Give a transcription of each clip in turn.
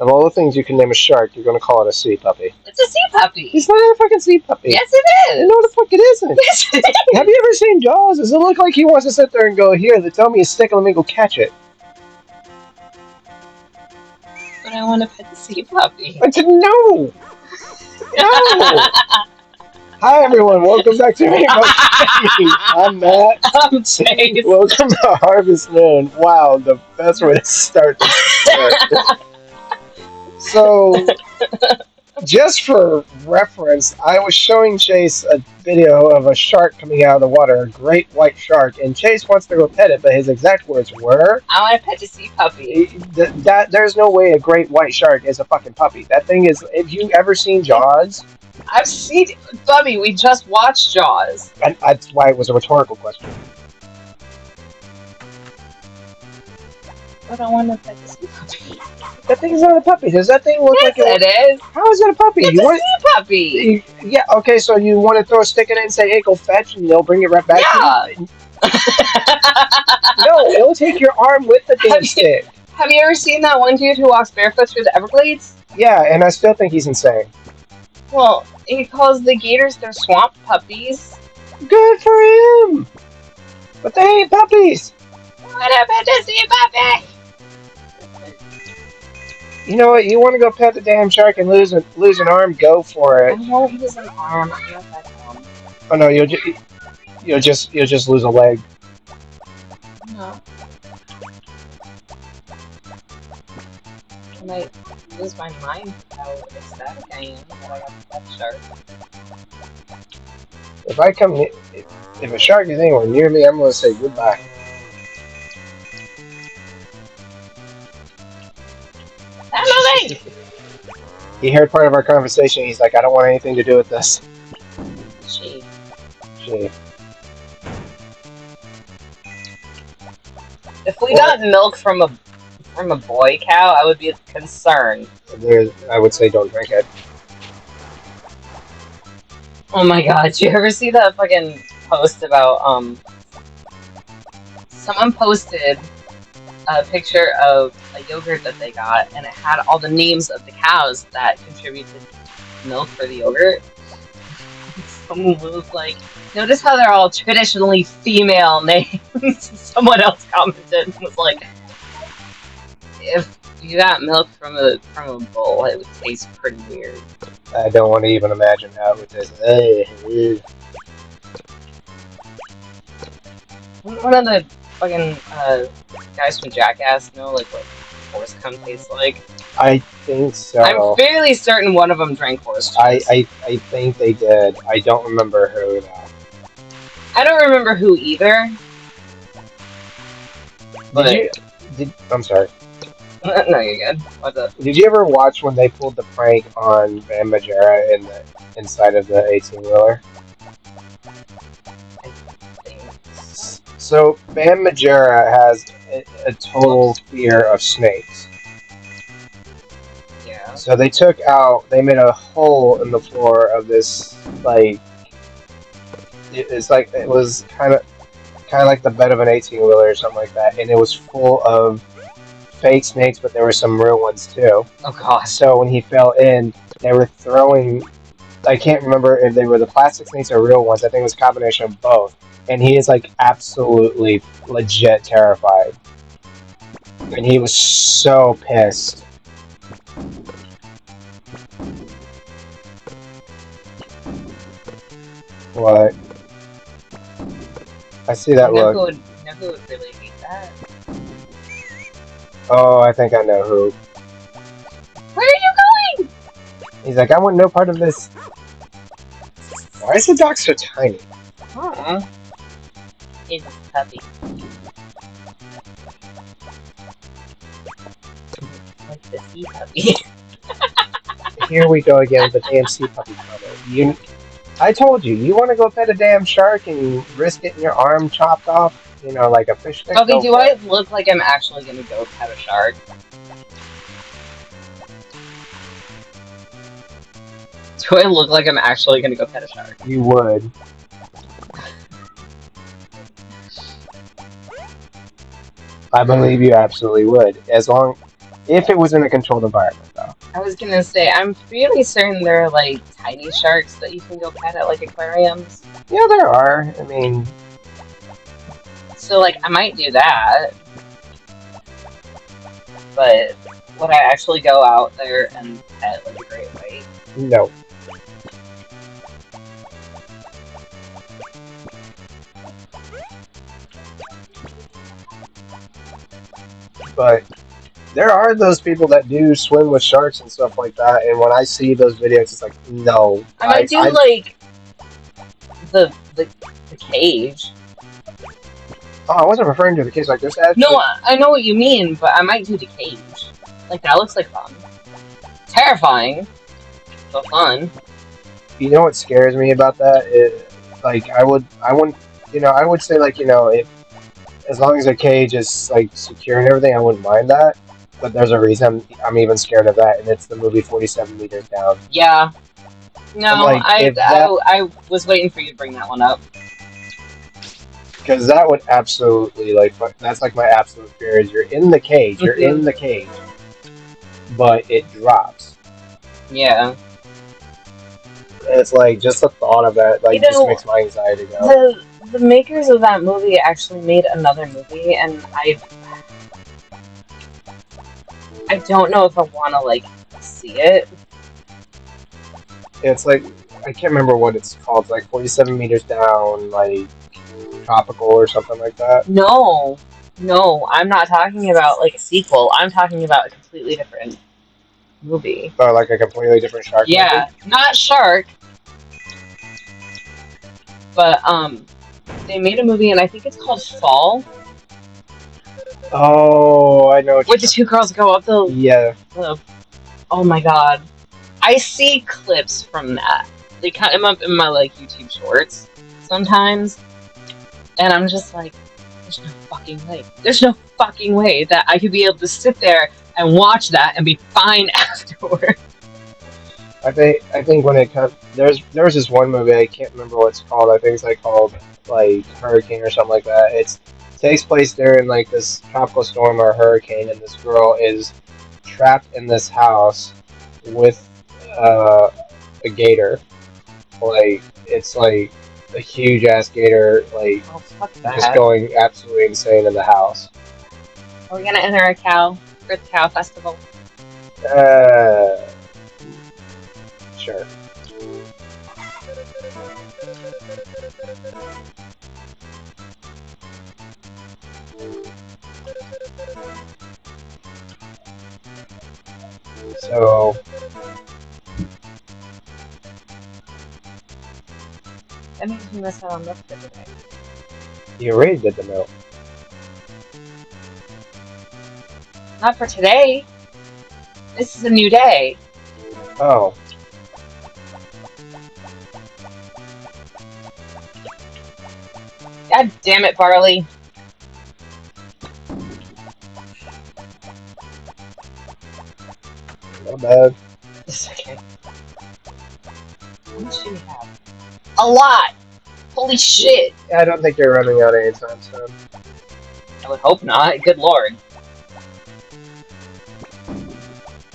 Of all the things you can name a shark, you're gonna call it a sea puppy. It's a sea puppy. It's not a fucking sea puppy. Yes, it is. No, the fuck it isn't. Yes, it is. Have you ever seen Jaws? Does it look like he wants to sit there and go, here, tell me a stick and let me go catch it? But I want to pet the sea puppy. I said, no! No! Hi, everyone. Welcome back to Rainbow Gayming. I'm Matt. I'm Chase. Welcome to Harvest Moon. Wow, the best way to start this. So, just for reference, I was showing Chase a video of a shark coming out of the water, a great white shark, and Chase wants to go pet it, but his exact words were, I want to pet the sea puppy. There's no way a great white shark is a fucking puppy. That thing is, have you ever seen Jaws? I've seen, Bubby, we just watched Jaws. And that's why it was a rhetorical question. But I want to pet the sea puppy. That thing's not a puppy. Does that thing look like it is? How is it a puppy? It's a sea puppy. Yeah, okay, so you want to throw a stick in it and say, hey, go fetch, and they'll bring it right back to you? No, it'll take your arm with the damn stick. Have you ever seen that one dude who walks barefoot through the Everglades? Yeah, and I still think he's insane. Well, he calls the gators their swamp puppies. Good for him! But they ain't puppies! What a pet the sea puppy! You know what? You want to go pet the damn shark and lose an arm? Go for it. I won't lose an arm. I got that arm. Oh no, you'll just lose a leg. No. I might lose my mind how ecstatic I am that I got the pet shark. If I come, if a shark is anywhere near me, I'm gonna say goodbye. I'm moving! He heard part of our conversation. He's like, I don't want anything to do with this. She. If we got milk from a boy cow, I would be concerned. I would say don't drink it. Oh my god, did you ever see that fucking post about, someone posted a picture of a yogurt that they got, and it had all the names of the cows that contributed milk for the yogurt. Someone was like, notice how they're all traditionally female names. Someone else commented and was like, if you got milk from a bowl, it would taste pretty weird. I don't want to even imagine how it would taste. One of the fucking guys from Jackass know like what horse cum tastes like? I think so. I'm fairly certain one of them drank horse juice. I think they did. I don't remember who though. I don't remember who either. I'm sorry. No, you're good. What's up? Did you ever watch when they pulled the prank on Bam Margera in the inside of the 18-wheeler? So Bam Margera has a total fear of snakes. Yeah. So they made a hole in the floor of this, like, it was kind of like the bed of an 18-wheeler or something like that, and it was full of fake snakes, but there were some real ones too. Oh god. So when he fell in, they were throwing, I can't remember if they were the plastic snakes or real ones. I think it was a combination of both. And he is like absolutely legit terrified. And he was so pissed. What? I see that look. You know who would really hate that? Oh, I think I know who. Where are you going? He's like, I want no part of this. Why is the dog so tiny? Aww. He's a puppy. Like the sea puppy. Here we go again with the damn sea puppy comment. I told you, you want to go pet a damn shark and risk getting your arm chopped off? You know, like a fish stick? Okay, do I look like I'm actually gonna go pet a shark? Do I look like I'm actually gonna go pet a shark? You would. I believe you absolutely would. As long If it was in a controlled environment, though. I was gonna say, I'm really certain there are like tiny sharks that you can go pet at like aquariums. Yeah, there are. I mean, So like, I might do that, but would I actually go out there and pet like a great white? no. But there are those people that do swim with sharks and stuff like that, and when I see those videos, it's like, no. I might do like the cage. Oh, I wasn't referring to the case like this. Actually, No, I know what you mean, but I might do the cage. Like that looks like fun. Terrifying, but fun. you know what scares me about that? Like, I wouldn't, I would say, like, if as long as the cage is like secure and everything, I wouldn't mind that. But there's a reason I'm even scared of that, and it's the movie 47 Meters Down. Yeah. No, I'm like, I was waiting for you to bring that one up. because that would absolutely that's like my absolute fear is you're in the cage, you're in the cage, but it drops. Yeah. And it's like just the thought of that, like, just makes my anxiety go. The makers of that movie actually made another movie, and I don't know if I want to like see it. It's like I can't remember what it's called. It's like 47 Meters Down, like tropical or something like that. No, I'm not talking about like a sequel. I'm talking about a completely different movie. Or like a completely different shark movie. Yeah, not shark, but they made a movie, and I think it's called Fall. Oh, I know. Where the two girls go up the Yeah. Oh my god, I see clips from that. They cut them up in my like YouTube shorts sometimes, and I'm just like, there's no fucking way. There's no fucking way that I could be able to sit there and watch that and be fine afterward. I think when it comes, there's this one movie, I can't remember what it's called. I think it's like called like Hurricane or something like that. It takes place during like this tropical storm or hurricane, and this girl is trapped in this house with a gator. Like, it's like a huge ass gator, like, Oh fuck just that. going absolutely insane in the house. Are we gonna enter a cow for the cow festival? Sure. So, That means we missed out on milk for today. you already did the milk. Not for today. This is a new day. Oh. God damn it, Barley. Not bad. It's okay. How much do we have? A lot! Holy shit! I don't think you're running out anytime soon. I would hope not. Good lord.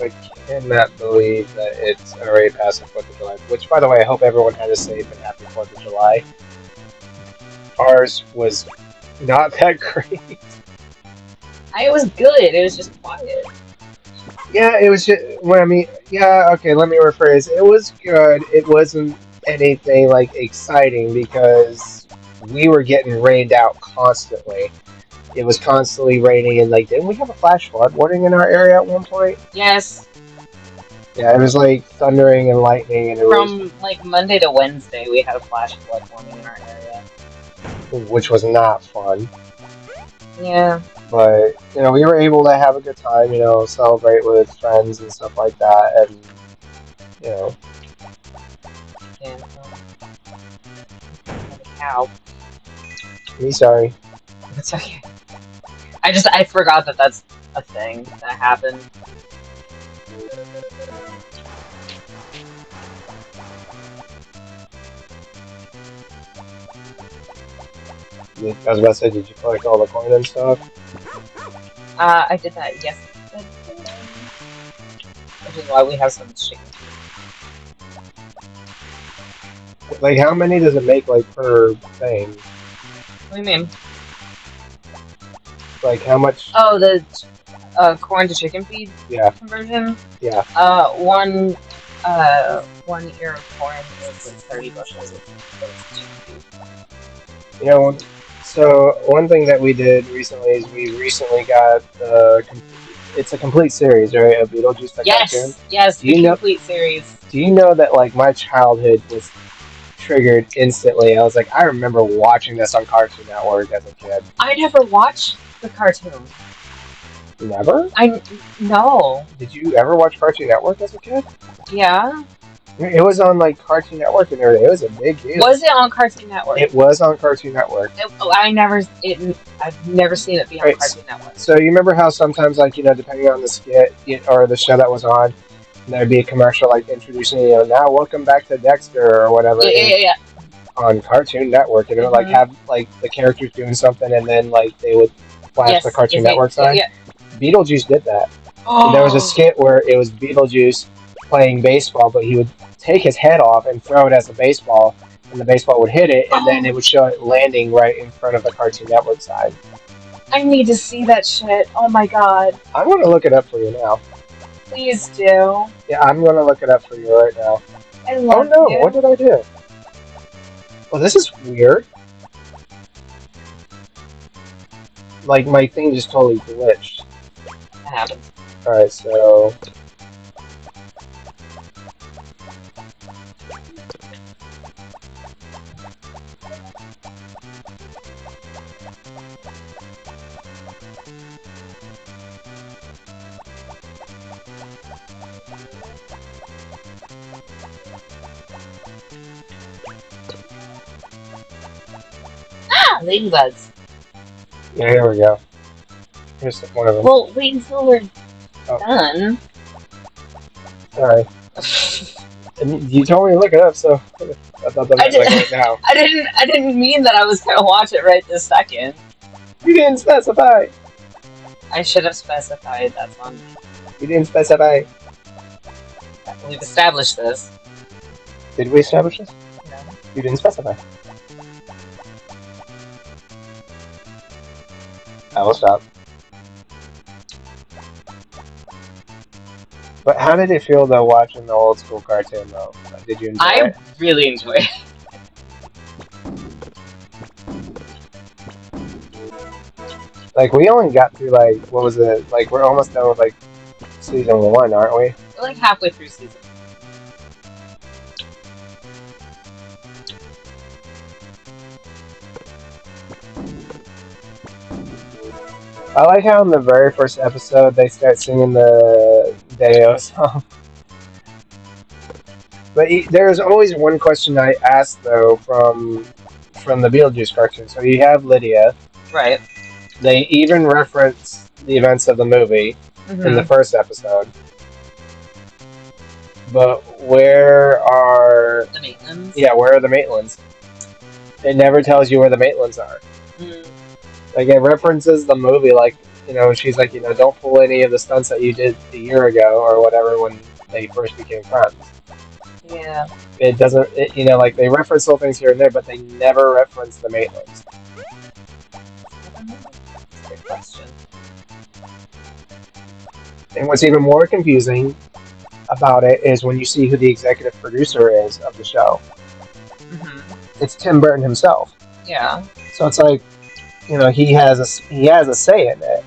I cannot believe that it's already past the 4th of July. Which, by the way, I hope everyone had a safe and happy 4th of July. Ours was not that great. It was good. It was just quiet. Yeah, it was just, yeah, okay, let me rephrase. It was good. It wasn't anything, like, exciting because we were getting rained out constantly. It was constantly raining, and, like, didn't we have a flash flood warning in our area at one point? Yes. Yeah, it was, like, thundering and lightning, and From, like, Monday to Wednesday, we had a flash flood warning in our area. which was not fun. Yeah. But, we were able to have a good time, celebrate with friends and stuff like that, and, Yeah. Cow. me sorry. It's okay. I forgot that that's a thing that happened. I was about to say, did you collect all the coin and stuff? I did that yesterday. which is why we have so much chicken. Like, how many does it make, like, per thing? What do you mean? Like, how much? Oh, the corn to chicken feed Yeah, conversion. yeah. One ear of corn is like 30 bushels of chicken feed. You know, so one thing that we did recently is we recently got it's a complete series, right? Of Beetlejuice the cartoon. Yes, Do you the know? complete series. Do you know that like my childhood was triggered instantly? I was like, I remember watching this on Cartoon Network as a kid. I never watched the cartoon. Never? No. Did you ever watch Cartoon Network as a kid? Yeah. It was on like Cartoon Network and everything. It was a big deal. Was it on Cartoon Network? It was on Cartoon Network. I've never seen it be on Cartoon Network. So you remember how sometimes, like, you know, depending on the skit or the show that was on, there'd be a commercial like introducing, you know, now welcome back to Dexter or whatever. Yeah. On Cartoon Network, and it would like have like the characters doing something, and then like they would flash the Cartoon Network sign. Yeah. Beetlejuice did that. Oh. There was a skit where it was Beetlejuice playing baseball, but he would take his head off and throw it as a baseball, and the baseball would hit it, and then it would show it landing right in front of the Cartoon Network sign. I need to see that shit. Oh my god. I'm going to look it up for you now. Please do. Yeah, I'm going to look it up for you right now. I love you. What did I do? Well, this is weird. Like, my thing just totally glitched. That happens. Alright, so... Ladybugs. Yeah, here we go. Here's one of them. Well, wait until we're done. Sorry. And you told me to look it up, so I thought that was like right now. I didn't mean that I was gonna watch it right this second. You didn't specify. I should have specified. That's on me. You didn't specify. We've established this. Did we establish this? No. You didn't specify. I will stop. But how did it feel though watching the old school cartoon though? Did you enjoy it? I really enjoy it. Like we only got through like what was it? Like we're almost done with like season 1, aren't we? We're like halfway through season. I like how in the very first episode they start singing the Day-O song. But there's always one question I ask though from the Beetlejuice cartoon. So you have Lydia. Right. They even reference the events of the movie in the first episode. But where are the Maitlands? Yeah, where are the Maitlands? It never tells you where the Maitlands are. Like, it references the movie, like, you know, she's like, you know, don't pull any of the stunts that you did a year ago or whatever when they first became friends. Yeah. It doesn't, you know, like, they reference little things here and there, but they never reference the Maitlands. That's a good question. And what's even more confusing about it is when you see who the executive producer is of the show. It's Tim Burton himself. Yeah. So it's like, you know, he has a say in it.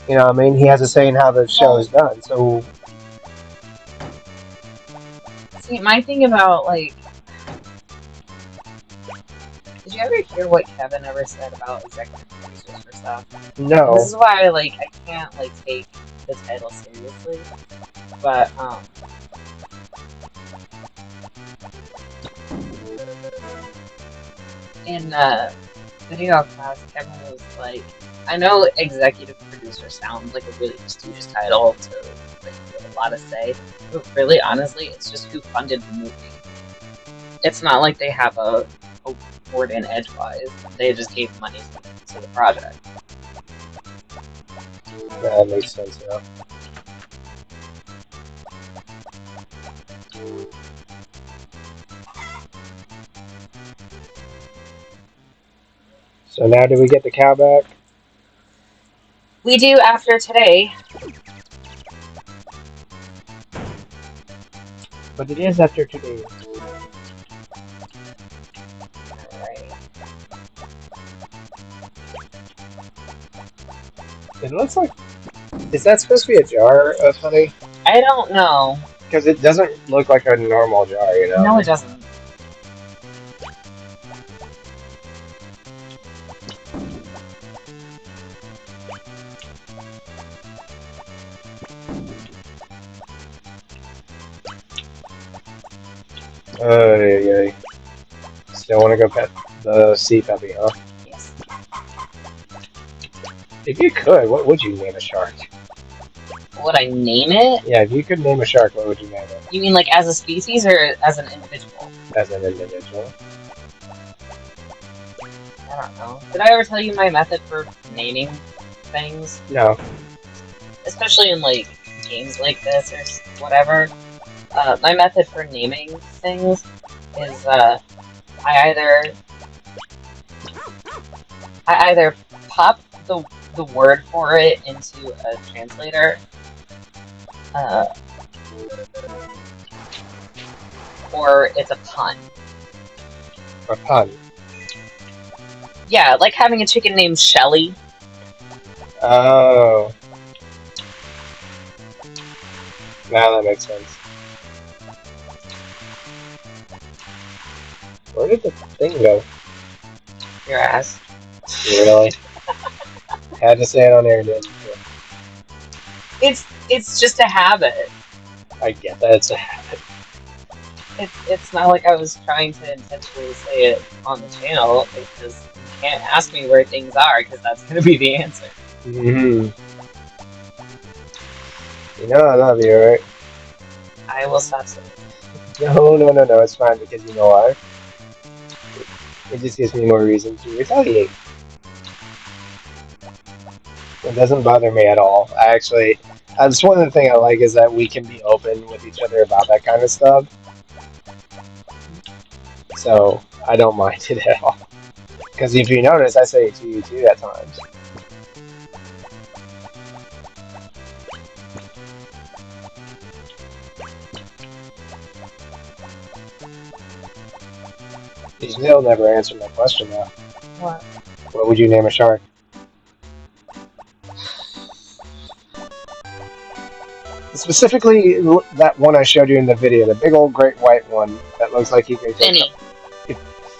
You know what I mean? He has a say in how the show is done. So, see, my thing about, like, did you ever hear what Kevin ever said about executive producers for stuff? No. This is why, like, I can't, like, take the title seriously. But, in, video class, Kevin was like, I know executive producer sounds like a really prestigious title to like have a lot of say, but really, honestly, it's just who funded the movie. It's not like they have a board in edgewise. They just gave money to the project. That makes sense, yeah. So now do we get the cow back? We do after today. But it is after 2 days. Alright. It looks like... Is that supposed to be a jar of honey? I don't know. Because it doesn't look like a normal jar, you know? No, it doesn't. Yeah. Still want to go pet the sea puppy, huh? Yes. If you could, what would you name a shark? Would I name it? Yeah, if you could name a shark, what would you name it? You mean like as a species or as an individual? As an individual. I don't know. Did I ever tell you my method for naming things? No. Especially in like games like this or whatever. My method for naming things is I either pop the word for it into a translator, or it's a pun. A pun. Yeah, like having a chicken named Shelly. Oh. Now that makes sense. Where did the thing go? Your ass. Really? Had to say it on air, didn't you? It's just a habit. I get that it's a habit. It's not like I was trying to intentionally say it on the channel. It's just you can't ask me where things are because that's gonna be the answer. Mm-hmm. You know I love you, right? I will stop saying it. No, it's fine because you know why? It just gives me more reason to retaliate. It doesn't bother me at all. That's one of the things I like is that we can be open with each other about that kind of stuff. So I don't mind it at all. Because if you notice, I say it to you too at times. You still never answered my question though. What? What would you name a shark? Specifically, that one I showed you in the video, the big old great white one that looks like he could take Finny.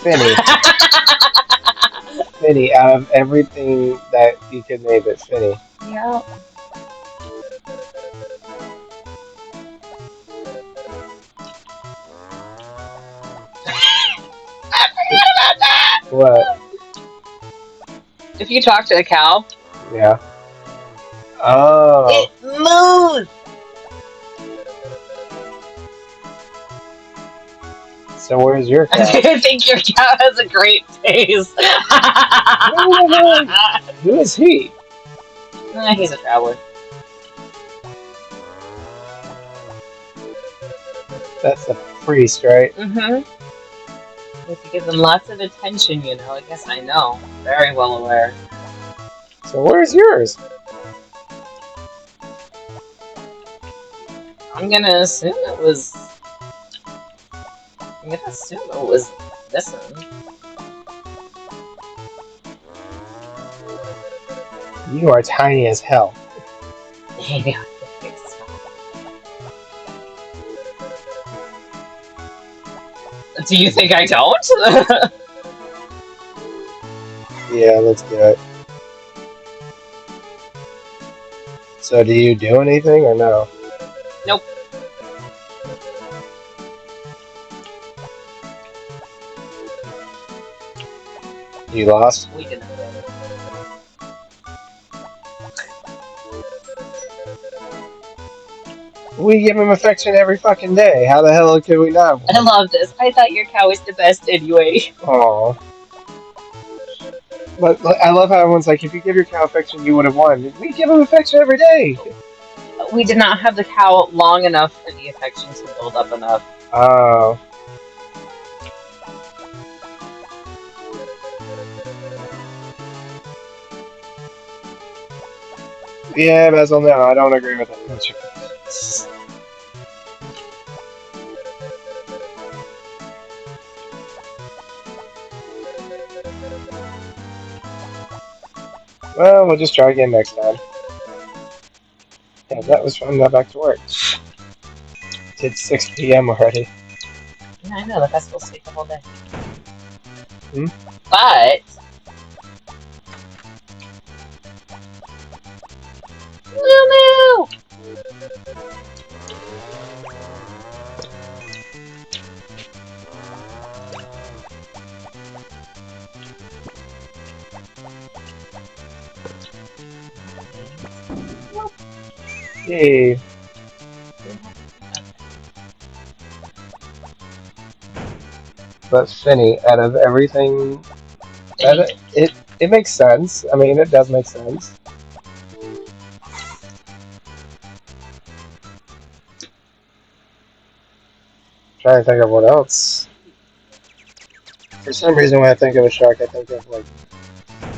Finny. Finny, out of everything that you could name it, Finny. Yeah. I forgot about that! What? If you talk to a cow, Yeah. Oh. it moves! So where's your cow? I think your cow has a great face. Who is he? He's a traveler. That's the priest, right? Mm-hmm. If you give them lots of attention, you know. I guess I know. Very well aware. So where's yours? I'm gonna assume it was this one. You are tiny as hell. Yeah. Do you think I don't? Yeah, let's do it. So do you do anything or no? Nope. You lost? We didn't. We give him affection every fucking day. How the hell could we not? I love this. I thought your cow was the best anyway. Aww. But I love how everyone's like, if you give your cow affection, you would have won. We give him affection every day. We did not have the cow long enough for the affection to build up enough. Oh. Yeah, Basil, no, I don't agree with it. Well, we'll just try again next time. Yeah, that was fun. Now back to work. It's 6 p.m. already. Yeah, I know, the festivals take the whole day. Hmm? But... Moo moo! Yay. But Finny, out of everything, it makes sense. I mean, it does make sense. Trying to think of what else. For some reason, when I think of a shark, I think of like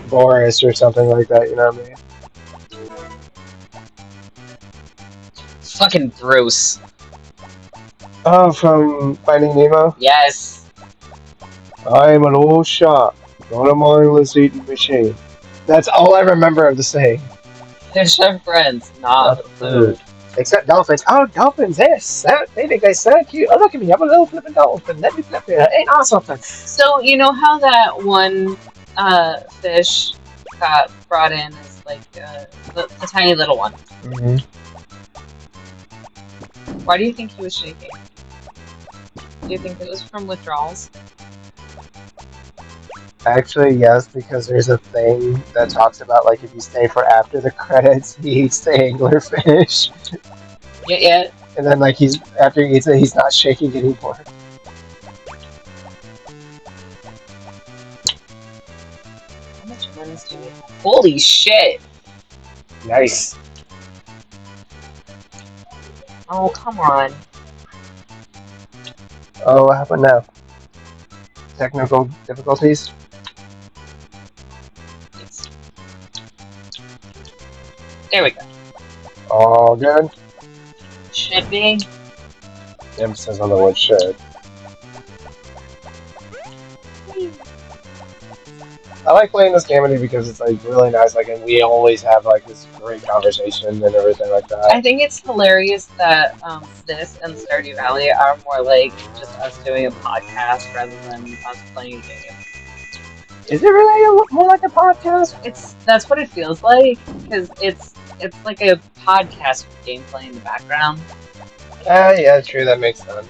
Boris or something like that. You know what I mean? Fucking gross. Oh, from Finding Nemo. Yes. I'm an old shark on a mindless eating machine. That's all I remember of the saying. Fish are friends, not food. Except dolphins. Oh, dolphins, they think they're so cute. Oh, look at me, I'm a little flipping dolphin. Let me flip it. Ain't I something? So, you know how that one fish got brought in as like the tiny little one? Mm-hmm. Why do you think he was shaking? Do you think it was from withdrawals? Actually, yes, because there's a thing that talks about like if you stay for after the credits, he eats the anglerfish. Yeah. And then like after he eats it, he's not shaking anymore. How much lens do we have? Holy shit! Nice. Oh, come on. Oh, what happened now? Technical difficulties? Yes. There we go. All good? Should be. Emphasis on the word should. I like playing this game because it's like really nice, like, and we always have like this great conversation and everything like that. I think it's hilarious that this and Stardew Valley are more like just us doing a podcast rather than us playing a game. Is it really more like a podcast? That's what it feels like because it's like a podcast with gameplay in the background. Yeah, true. That makes sense.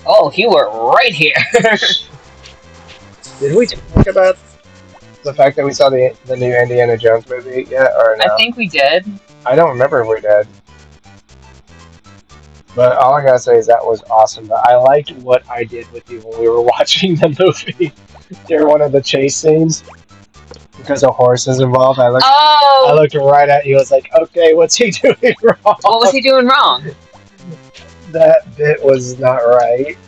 Oh, you were right here. Did we talk about the fact that we saw the new Indiana Jones movie yet, or no? I think we did. I don't remember if we did. But all I gotta say is that was awesome. But I liked what I did with you when we were watching the movie during one of the chase scenes. Because a horse is involved, I looked right at you. I was like, okay, what's he doing wrong? What was he doing wrong? That bit was not right.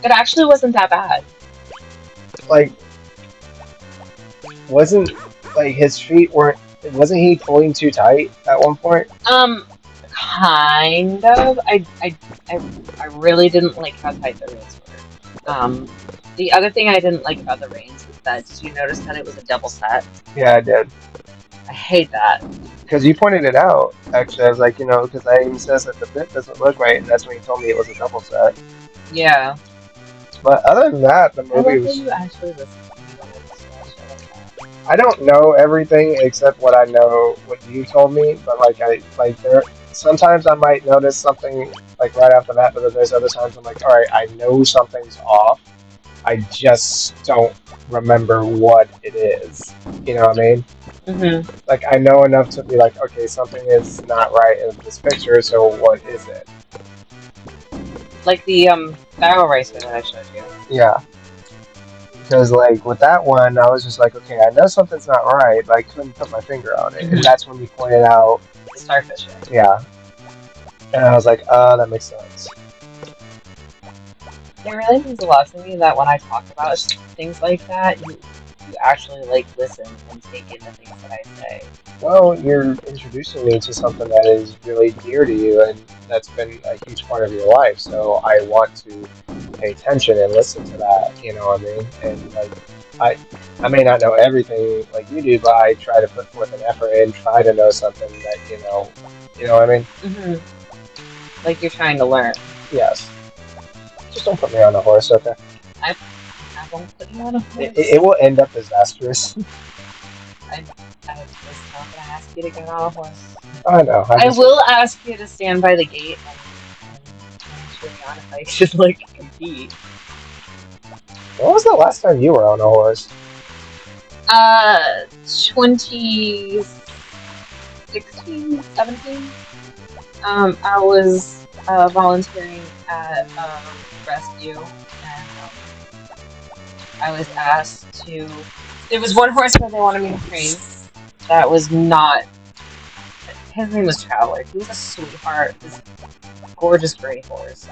It actually wasn't that bad. Like, wasn't like his feet weren't. Wasn't he pulling too tight at one point? Kind of. I really didn't like how tight the reins were. The other thing I didn't like about the reins is that, did you notice that it was a double set? Yeah, I did. I hate that. Because you pointed it out, actually. I was like, because I even says that the bit doesn't look right, and that's when you told me it was a double set. Yeah. But other than that, the movie was... You actually listen to me. I don't know everything except what I know, what you told me, but sometimes I might notice something like right after that, but then there's other times I'm like, alright, I know something's off. I just don't remember what it is. You know what I mean? Mm-hmm. Like, I know enough to be like, okay, something is not right in this picture, so what is it? Like the barrel racer that I showed you. Yeah. because like with that one, I was just like, okay, I know something's not right, but I couldn't put my finger on it, and that's when you pointed out The starfish. yeah, and I was like, that makes sense. It really means a lot to me that when I talk about things like that, you actually like listen and take in the things that I say. Well, you're introducing me to something that is really dear to you, and that's been a huge part of your life. So I want to pay attention and listen to that. You know what I mean? And like, I, I may not know everything like you do, but I try to put forth an effort and try to know something that you know what I mean? Like you're trying to learn. Yes. Just don't put me on a horse, okay? I won't put you on a horse. It will end up disastrous. I was not gonna ask you to get on a horse. I know. I will ask you to stand by the gate and cheer me on if I should like compete. When was the last time you were on a horse? 2016, 17. I was volunteering at rescue, and I was asked to. There was one horse that they wanted me to train. That was not. His name was Traveler. He was a sweetheart. This gorgeous gray horse.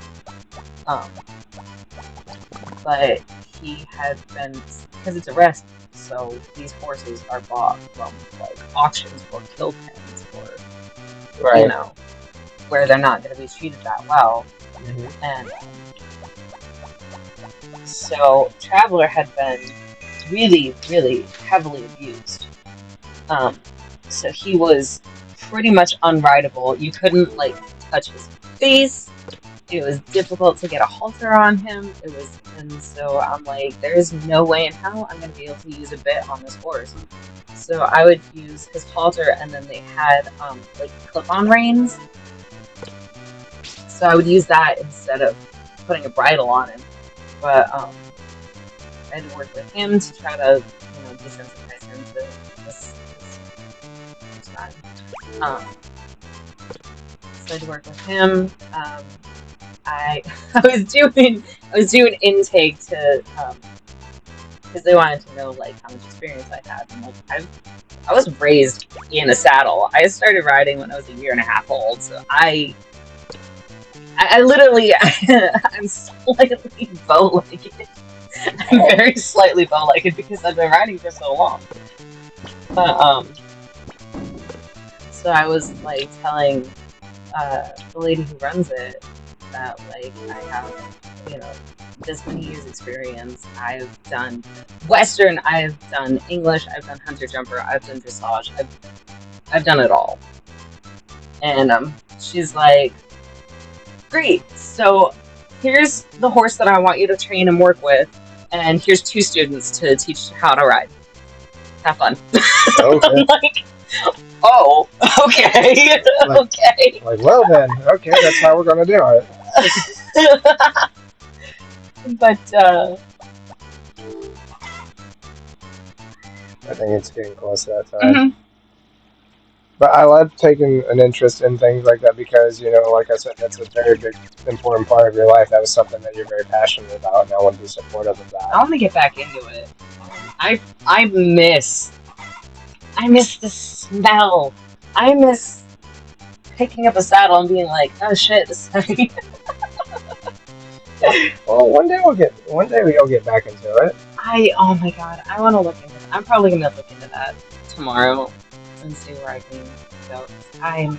But he had been, because it's a rescue, so these horses are bought from like auctions or kill pens or you know, where they're not going to be treated that well. And so Traveler had been really, really heavily abused. So he was pretty much unrideable. You couldn't like touch his face. It was difficult to get a halter on him. And so I'm like, there's no way in hell I'm going to be able to use a bit on this horse. So I would use his halter, and then they had like clip-on reins. So I would use that instead of putting a bridle on him. But I had to work with him to try to, desensitize him to this time. So I had to work with him. I was doing intake to because they wanted to know like how much experience I had. And like I was raised in a saddle. I started riding when I was a year and a half old. So I literally I'm slightly bow-legged. I'm very slightly bow-legged because I've been riding for so long. But so I was like telling the lady who runs it that like I have this many years experience. I've done Western, I've done English, I've done hunter jumper, I've done dressage, I've done it all. And she's like, great, so here's the horse that I want you to train and work with, and here's 2 students to teach how to ride. Have fun. Okay. I'm like, oh, okay. Okay. Like, well then, okay, that's how we're gonna do it. But I think it's getting close to that time. Mm-hmm. But I love taking an interest in things like that because, like I said, that's a very big, important part of your life. That was something that you're very passionate about, and I want to be supportive of that. I want to get back into it. I miss the smell. I miss picking up a saddle and being like, oh shit, this is heavy. Well, one day we'll get back into it. Oh my god, I want to look into it. I'm probably gonna look into that tomorrow and see where I can go. I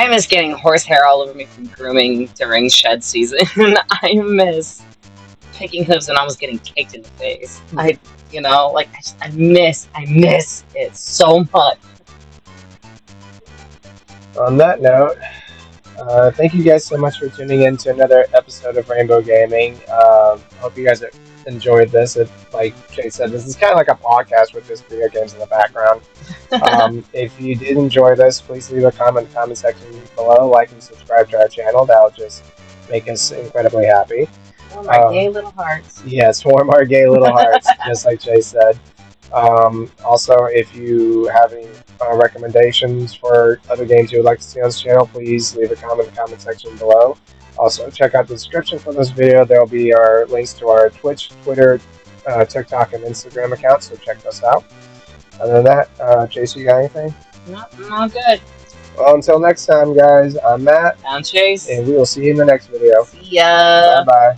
miss getting horsehair all over me from grooming during shed season. I miss picking hooves and almost getting kicked in the face. I miss it so much. On that note, thank you guys so much for tuning in to another episode of Rainbow Gaming. Hope you guys enjoyed this. Like Jay said, this is kind of like a podcast with just video games in the background. If you did enjoy this, please leave a comment in the comment section below. Like and subscribe to our channel. That'll just make us incredibly happy. Warm our gay little hearts. Yes, warm our gay little hearts, just like Jay said. Also, if you have any recommendations for other games you would like to see on this channel, please leave a comment in the comment section below. Also, check out the description for this video. There will be our links to our Twitch, Twitter, TikTok, and Instagram accounts, so check us out. Other than that, Chase, you got anything? No, I'm all good. Well, until next time, guys, I'm Matt. I'm Chase. And we will see you in the next video. See ya. Bye-bye.